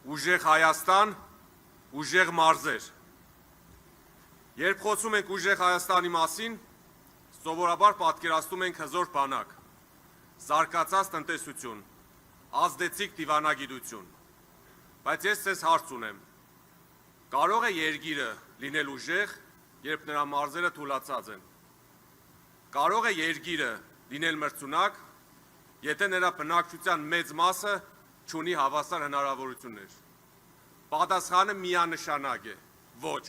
ուժեղ Հայաստան, ուժեղ մարզեր։ Երբ խոսում ենք ուժեղ Հայաստանի մասին, սովորաբար պատկերացնում ենք հզոր բանակ, զարգացած տնտեսություն, ազդեցիկ դիվանագիտություն։ Բայց ես ձեզ հարց ունեմ. կարող է երկիրը լինել ուժեղ, երբ նրա մարզերը թուլացած են։ Կարող է երկիրը լինել մրցունակ, եթե նրա բնակչության մեծ մասը չունի հավասար հնարավորություններ։ Պատասխանը միանշանակ է՝ ոչ։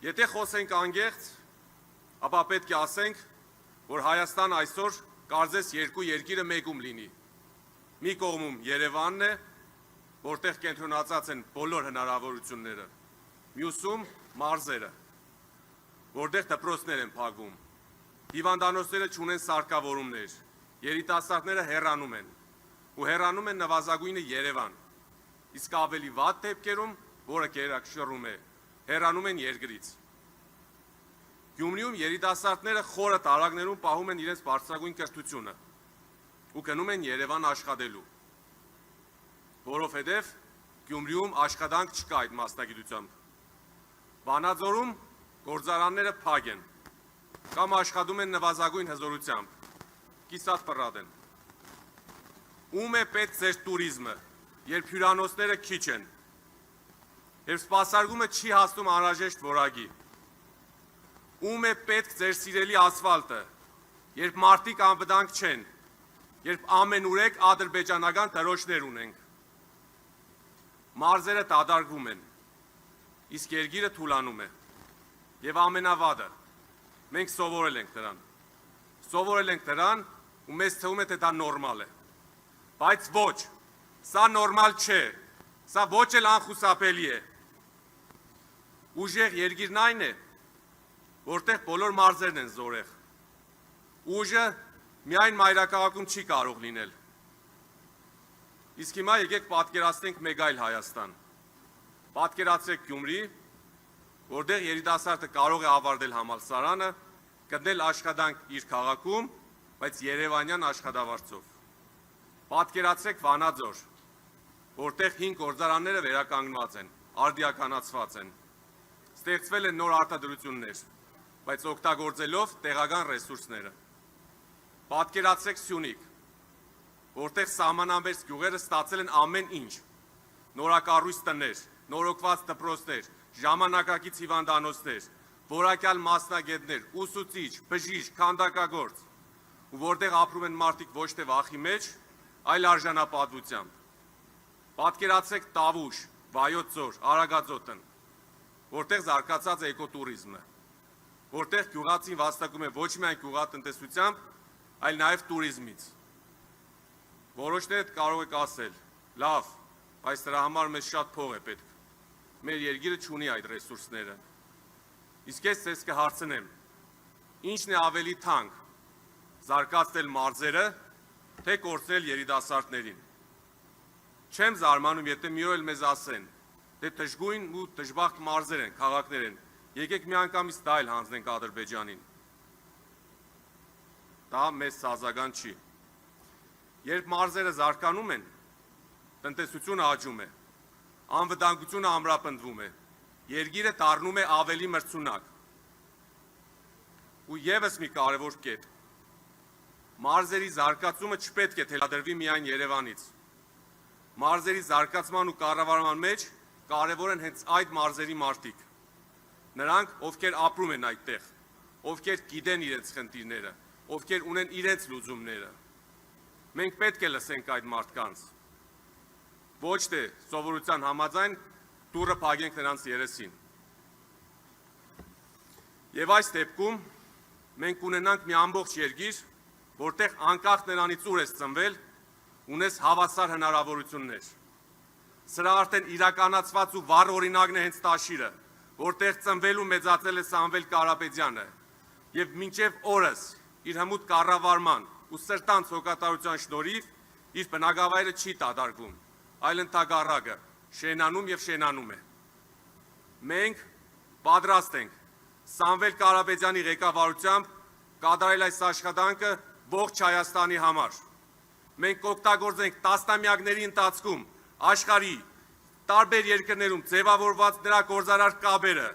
Եթե խոսենք անկեղծ, ապա պետք է ասենք, որ Հայաստան այսօր կարծես երկու երկիրը մեկում լինի։ Մի կողմում Երևանն է, որտեղ կենտրոնացած են բոլոր հնարավորությունները, մյուսում մարզերը, որտեղ դպրոցներ են փակվում, հիվանդանոցները չունեն սարքավորումներ, երիտասարդները հեռանում են, ու հեռանում են նվազագույնը Երևան, իսկ ավելի վատ դեպքերում, որը գերակշռում է, հեռանում են երկրից։ Գյումրիում երիտասարդները խորը տարագներում պահում են իրենց բարձրագույն կրթությունը ու գնում են Երևան աշխատելու, որովհետև Գյումրիում աշխատանք չկա այդ մասնագիտությամբ։ Վանաձորում գործարանները փակ են կամ աշխատում են նվազագույն հզորությամբ, կիսատ պռատ են։ Ում է պետք ձեր տուրիզմը, երբ հյուրանոցները քիչ են, երբ սպասարկումը չի հասնում անհրաժեշտ որակի։ Ում է պետք ձեր սիրելի ասֆալտը, երբ մարդիկ անվտանգ չեն, երբ ամենուրեք ադրբեջանական դրոշներ ունենք։ Մարզերը դադարվում են, իսկ երկիրը թուլանում է։ Եվ ամենավատը, մենք սովորել ենք դրան։ Սովորել ենք դրան ու մեզ թվում է, թե դա նորմալ է։ Բայց ոչ, սա նորմալ չէ, սա ոչ էլ անխուսափելի է։ Ուժեղ երկիրն այն է, որտեղ բոլոր մարզերն են զորեղ։ Ուժը միայն մայրաքաղաքում չի կարող լինել։ Իսկ հիմա եկեք պատկերացնենք մեկ այլ Հայաստան։ Պատկերացրեք Գյումրի, որտեղ երիտասարդը կարող է ավարտել համալսարանը, գտնել աշխատանք իր քաղաքում, բայց երևանյան աշխատավարձով։ Պատկերացրեք Վանաձոր, որտեղ 5 գործարանները վերականգնված են, արդիականացված են։ Ստեղծվել են նոր արտադրություններ, բայց օգտագործելով տեղական ռեսուրսները։ Պատկերացրեք Սյունիք, որտեղ սահմանամերձ գյուղերը ստացել են ամեն ինչ՝ նորակառույց տներ, նորոգված դպրոցներ, ժամանակակից հիվանդանոցներ, որակյալ մասնագետներ, ուսուցիչ, բժիշկ, քանդակագործ, ու որտեղ ապրում են մարդիկ ոչ թե վախի մեջ, այլ արժանապատվությամբ։ Պատկերացրեք Տավուշ, Վայոց ձոր, Արագածոտն, որտեղ զարգացած է էկոտուրիզմը, որտեղ գյուղացին վաստակում է ոչ միայն գյուղատնտեսությամբ, այլ նաև տուրիզմից։ Որոշները կարող եք ասել, լավ, բայց դրա համար մեզ շատ փող է պետք։ Մեր երկիրը չունի այդ ռեսուրսները։ Իսկ ես ձեզ կհարցնեմ, ի՞նչն է ավելի թանկ՝ զարգացնել մարզերը, թե կորցնել երիտասարդներին։ Չեմ զարմանում, եթե մի օր էլ մեզ ասեն, թե դժգույն ու դժբախտ մարզեր են, քաղաքներ են, եկեք միանգամից դա էլ հանձնենք Ադրբեջանին։ Դա մեզ սազական չի։ Երբ մարզերը զարգանում են, տնտեսությունը աճում է, անվտանգությունը ամրապնդվում է, երկիրը դառնում է ավելի մրցունակ։ Ու ևս մի կարևոր կետ. մարզերի զարգացումը չպետք է թելադրվի միայն Երևանից։ Մարզերի զարգացման ու կառավարման մեջ կարևոր են հենց այդ մարզերի մարդիկ։ Նրանք, ովքեր ապրում են այդտեղ, ովքեր գիտեն իրենց խնդիրները, ովքեր ունեն իրենց լուծումները։ Մենք պետք է լսենք այդ մարդկանց։ Ոչ թե սովորության համաձայն դուռը փակենք նրանց երեսին։ Եվ այս դեպքում մենք ունենանք մի ամբողջ երկիր, որտեղ անկախ նրանից ուր ես ծնվել, ունես հավասար հնարավորություններ։ Սրա արդեն իրականացված ու վառ օրինակն է հենց Տաշիրը, որտեղ ծնվել ու մեծացել է Սամվել Կարապետյանը, եւ մինչև օրս իր հմուտ կառավարման ու սրտանց հոգատարության շնորհիվ իր բնակավայրը չի դադարվում, այլ ընդհակառակը շենանում եւ շենանում է։ Մենք պատրաստ ենք Սամվել Կարապետյանի ղեկավարությամբ կատարել այս աշխատանքը ողջ Հայաստանի համար։ Մենք կօգտագործենք տասնամյակների ընթացքում աշխարհի տարբեր երկրներում ձևավորված նրա գործարար կապերը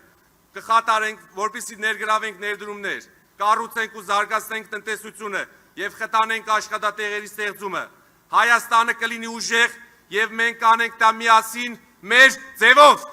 կխաթարենք, որպեսզի ներգրավենք ներդրումներ, կառուցենք ու զարգացնենք տնտեսությունը եւ խթանենք աշխատատեղերի ստեղծումը, Հայաստանը կլինի ուժեղ եւ մենք կանենք դա միասին մեր ձևով։